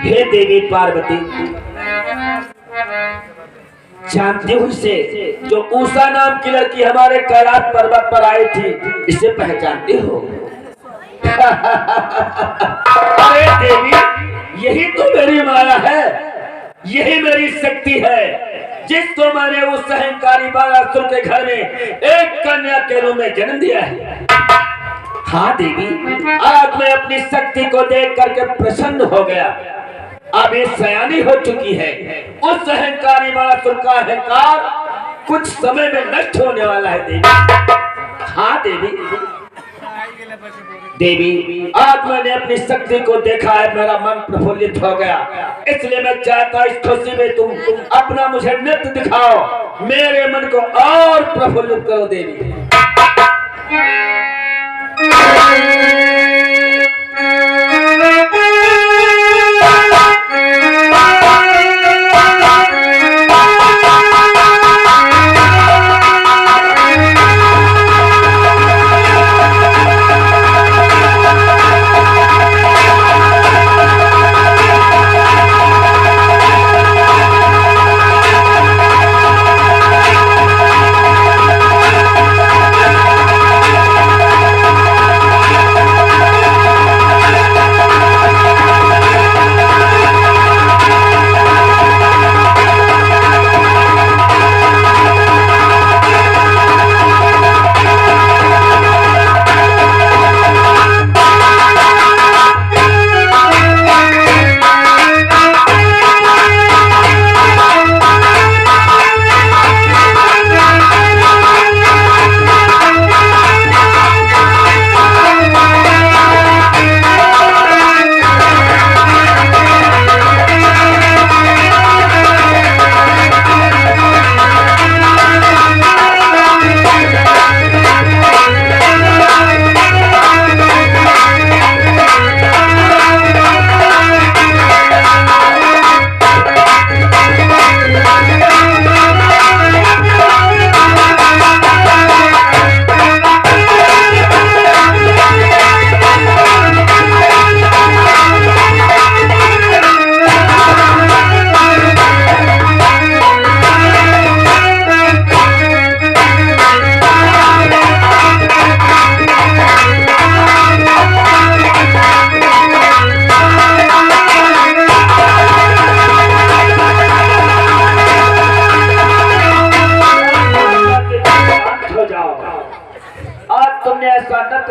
हे देवी पार्वती, जानती हूँ इसे, जो उषा नाम की लड़की हमारे कैलाश पर्वत पर आई थी, इसे पहचानती हो? अरे देवी, यही तो मेरी माया है, यही मेरी शक्ति है, जिसको मैंने उस अहंकारी बालासुर के घर में एक कन्या के रूप में जन्म दिया है। हाँ देवी, आज मैं अपनी शक्ति को देख करके प्रसन्न हो गया। अब ये सयानी हो चुकी है। उस अहंकारी बालासुर का अहंकार कुछ समय में नष्ट होने वाला है देवी। हाँ देवी, देवी आज मैंने अपनी शक्ति को देखा है, मेरा मन प्रफुल्लित हो गया, इसलिए मैं चाहता इस खुशी में तुम अपना मुझे नृत्य दिखाओ, मेरे मन को और प्रफुल्लित करो देवी।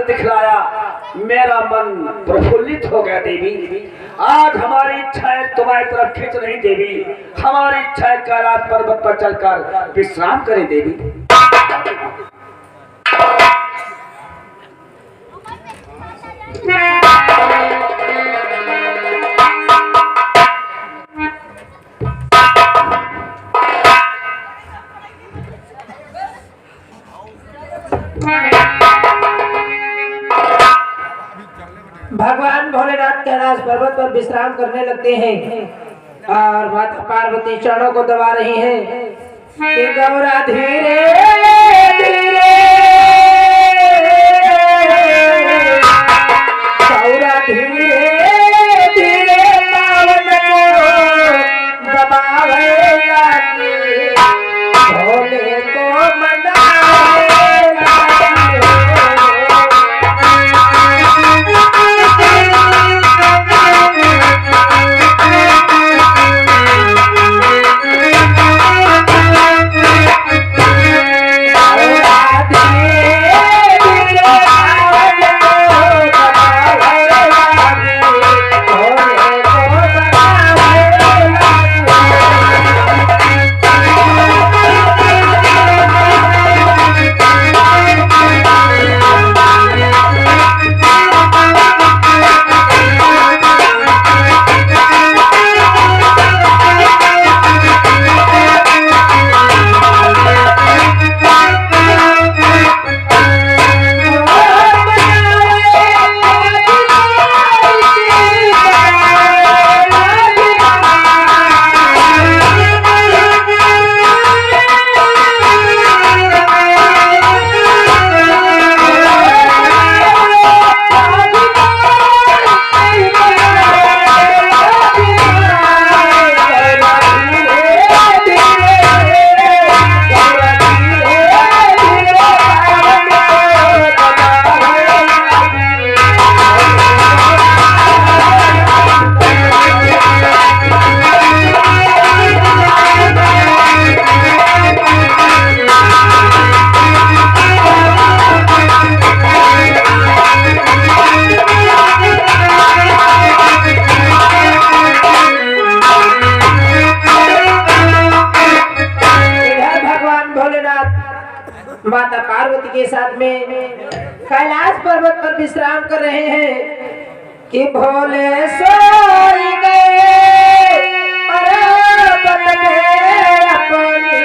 दिखलाया, मेरा मन प्रफुल्लित हो गया देवी। आज हमारी इच्छाएं तुम्हारी तरफ खींच रही देवी, हमारी इच्छाएं कैलाश पर्वत पर चलकर विश्राम करें देवी। भगवान भोलेनाथ कैलाश पर्वत पर विश्राम करने लगते हैं और माता पार्वती चरणों को दबा रही हैं कि गौरा धीरे धीरे, गौरा धीरे धीरे पावन को दबावे लागी, भोले को मनावे लागी। माता पार्वती के साथ में कैलाश पर्वत पर विश्राम कर रहे हैं कि भोले सोई गए पर्वत में अपनी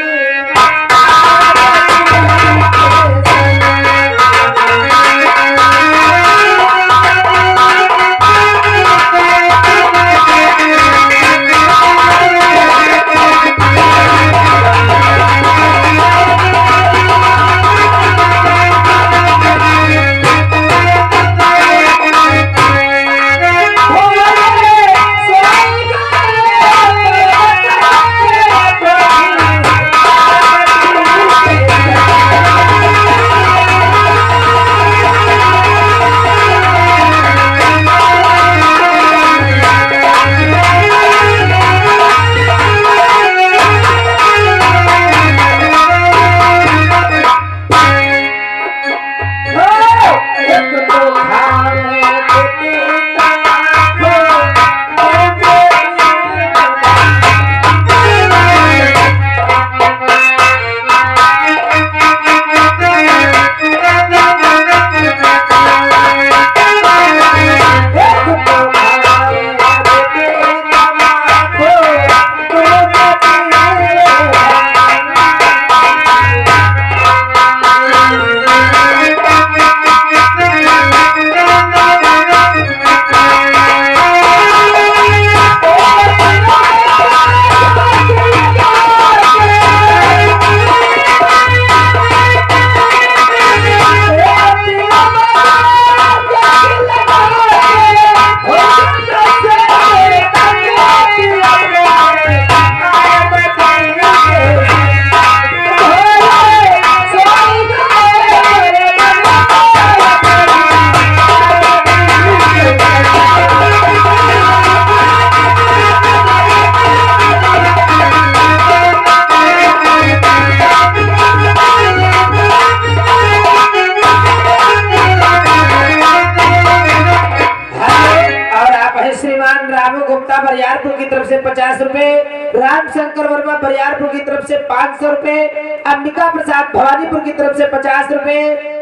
बरियारपुर की तरफ से 50 रुपए, रामशंकर वर्मा बरियारपुर की तरफ से 500 रुपए, अंबिका प्रसाद भवानीपुर की तरफ से 50 रुपए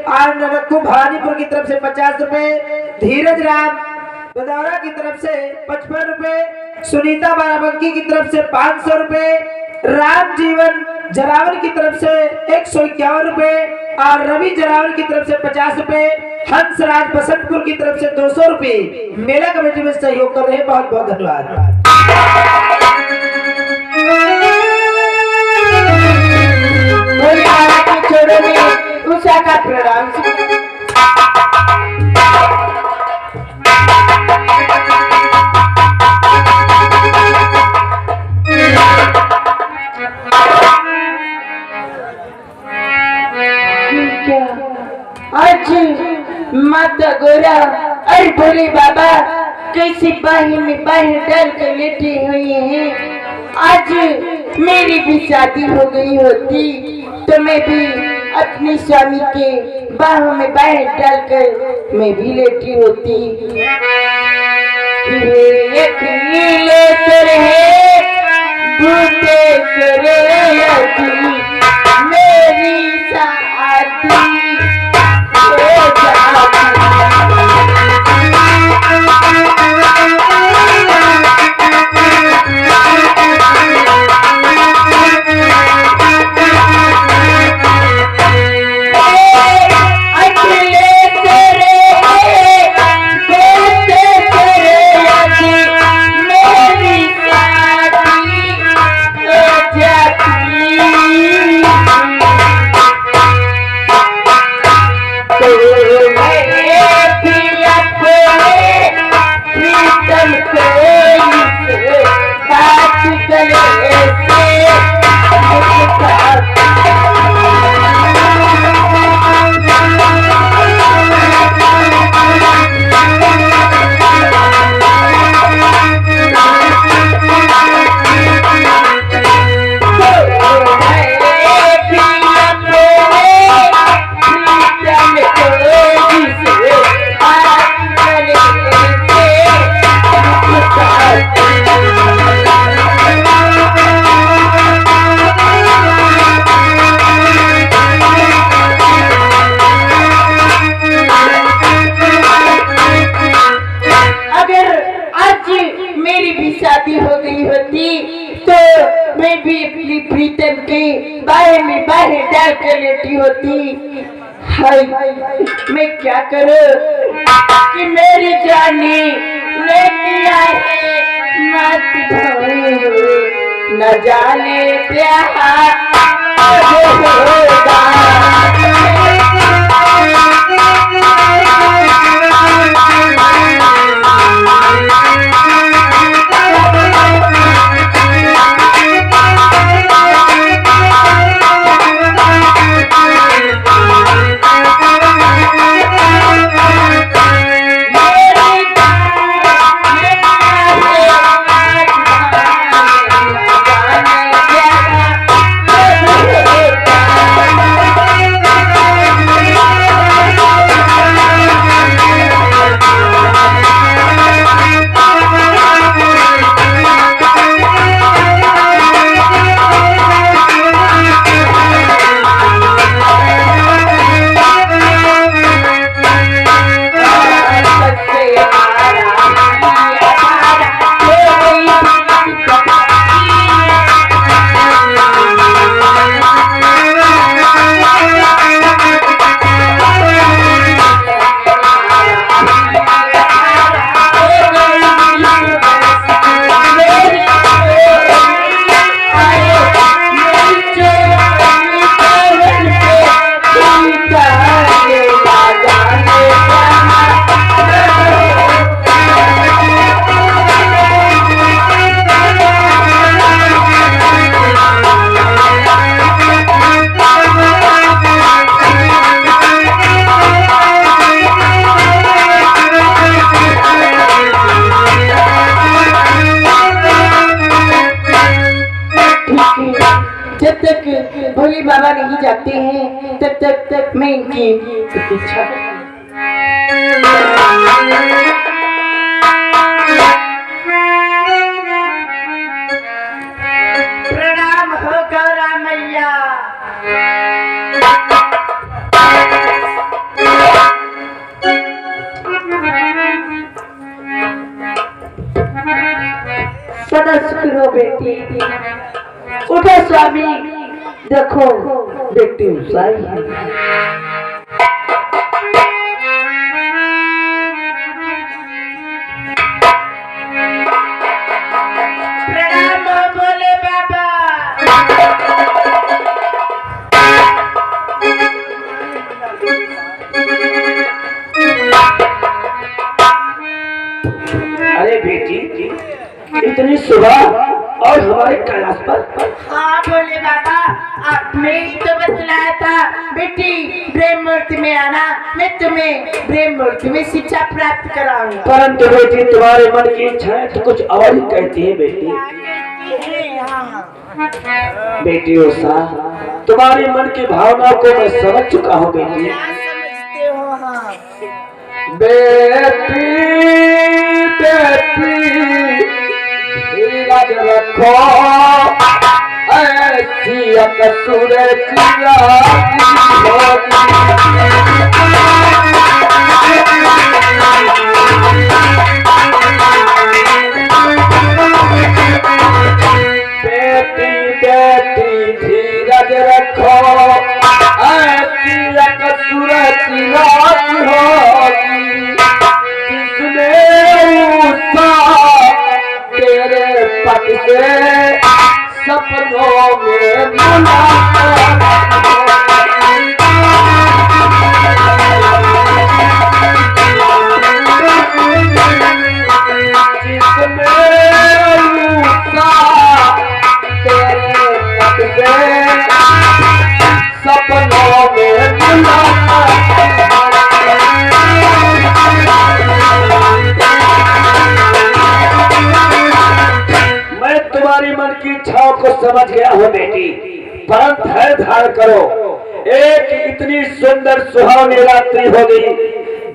और ननक्कू भवानीपुर की तरफ से 50 रुपए, धीरज राम बदौरा की तरफ से 55 रुपए, सुनीता बाराबंकी की तरफ से 500 रुपए, राम जीवन जरावन की तरफ से 151 रुपए और रवि जरावन की तरफ से 50 रुपए, हंसराज बसंतपुर की तरफ से 200 रुपए मेला कमेटी में सहयोग कर रहे हैं। बहुत बहुत धन्यवाद। उषा का प्रणाम। आज माता गोरा और भोले बाबा कैसे बाही में बाही डाल कर लेटे हुए हैं। आज मेरी भी शादी हो गई होती तो मैं भी अपने स्वामी के बाहों में बाही डालकर मैं भी लेटी होती। मेरी शादी शादी हो गई होती तो मैं भी अपनी प्रीतम के बाहे में बाहे डाल कर लेटी होती। हाय मैं क्या करूं कि मेरी जानी लेके आए मत भूल, न जाने प्यार होगा। जब तक भोले बाबा नहीं जाते हैं तब तक मैं इनकी प्रतीक्षा प्रणाम हो गौरा मैया। सदा सुखी हो बेटी। उठो स्वामी, देखो बेटी उसाई है। प्रणाम भोले बाबा। अरे बेटी, इतनी सुबह और हमारे कैलाश पर? हाँ भोले बाबा, आपने ही तो बतलाया था बेटी ब्रह्म मुहूर्त में आना, मैं तुम्हें ब्रह्म मुहूर्त में शिक्षा प्राप्त कराऊंगा। परंतु बेटी तुम्हारे मन की इच्छाएं तो कुछ और ही कहती है बेटी। बेटी उषा, तुम्हारे मन की भावना को मैं समझ चुका हूँ बेटी। समझते हो? हाँ बेटी बेटी धीरज रखो, ऐसी अकसूर किया बेटी बेटी धीरज रखो, ऐसी अकसूर किया होगी जिसमें उषा तेरे पति से सपनों में मुलाकात जिसमें उषा तेरे पति से सपनों में मुलाकात। तुम्हारी मन की इच्छाओं को समझ गया हो बेटी, परंतु धैर्य धारण करो। एक इतनी सुंदर सुहावनी रात्रि हो गई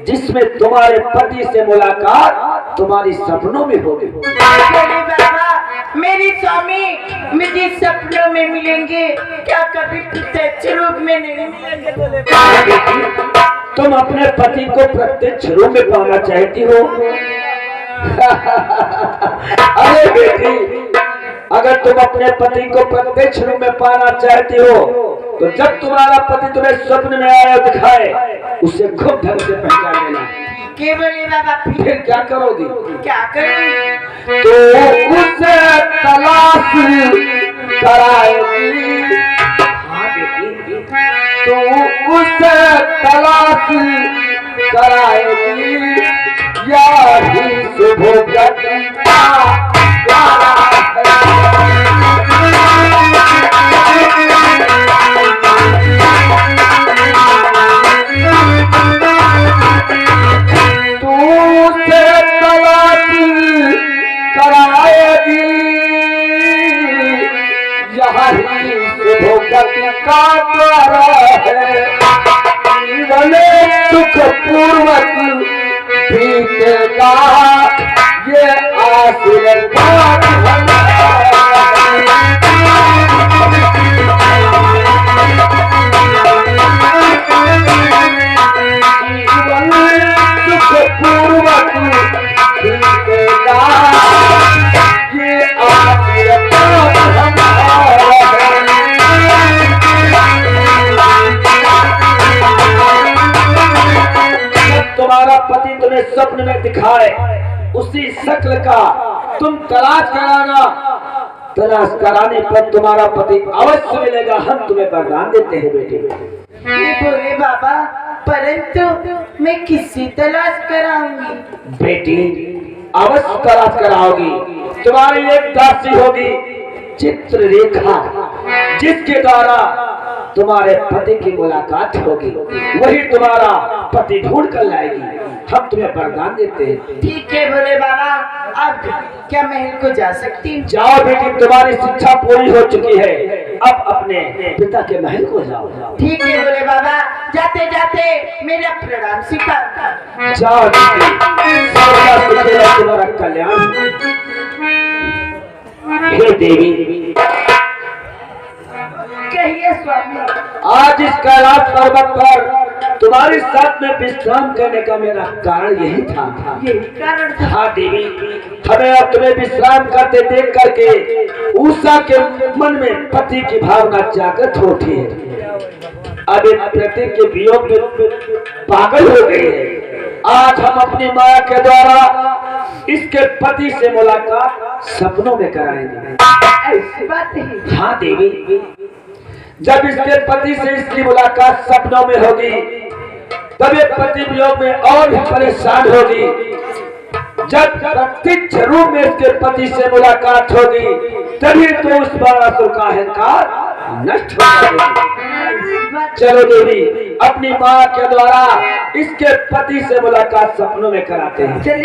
जिसमें तुम्हारे पति से मुलाकात तुम्हारी सपनों में होगी। बाबा, मेरे स्वामी मुझे सपनों में मिलेंगे क्या? कभी प्रत्यक्ष रूप में नहीं मिलेंगे? बोले तुम अपने पति को प्रत्यक्ष रूप में पाना चाहती हो अरे बेटी, अगर तुम अपने पति को प्रत्यक्ष रूप में पाना चाहती हो तो जब तुम्हारा पति तुम्हें स्वप्न में आया दिखाए उसे खूब ढंग से पहचान लेना। के बोले बाबा? फिर क्या करोगी? क्या करूं? तो उसे तलाश कराएगी। हाँ बेटी, तो उसे तलाश कराएगी, यही शुभ गति का द्वारा है। का द्वारा है, जीवन सुख पूर्वक बीतेगा, ये आशीर्वाद जीवन सुख पूर्वक बीतेगा, ये आशीर्वाद तुम्हारा पति तुम्हें स्वप्न में दिखाए उसी शक्ल का तुम तलाश कराना। तलाश कराने पर तुम्हारा पति अवश्य मिलेगा, हम तुम्हें वरदान देते हैं बेटी। ये बोले बाबा, परंतु मैं किससे तलाश कराऊंगी? बेटी अवश्य तलाश कराओगी। तुम्हारी एक दासी होगी चित्ररेखा, जिसके द्वारा तुम्हारे पति की मुलाकात होगी, वही तुम्हारा पति ढूंढ कर लाएगी, हम तुम्हें वरदान देते हैं। ठीक है बोले बाबा, अब क्या महल को जा सकती हूँ? जाओ बेटी, तुम्हारी शिक्षा पूरी हो चुकी है, अब अपने पिता के महल को जाओ। ठीक है बोले बाबा, जाते जाते मेरा प्रणाम स्वीकार। जाओ बेटी, तुम्हारा कल्याण। हे देवी, कहिए स्वामी। आज इस कैलाश पर्वत पर तुम्हारे साथ में विश्राम करने का मेरा कारण यही था। यही कारण था? हाँ देवी, हमें अब तुम्हें विश्राम करते देख करके उषा के मन में पति की भावना जागृत होती है। अब एक पति के वियोग में पागल हो गई है। आज हम अपनी माँ के द्वारा इसके पति से मुलाकात सपनों में कराएंगे। ऐसी बात है? हाँ देवी, जब इसके पति से इसकी मुलाकात सपनों में होगी तब ये पति वियोग में और भी परेशान होगी। जब प्रत्यक्ष रूप में इसके पति से मुलाकात होगी तभी तो उस बाणासुर का अहंकार नष्ट हो जाएगा। चलो देवी, अपनी माँ के द्वारा इसके पति से मुलाकात सपनों में कराते हैं। चलिए।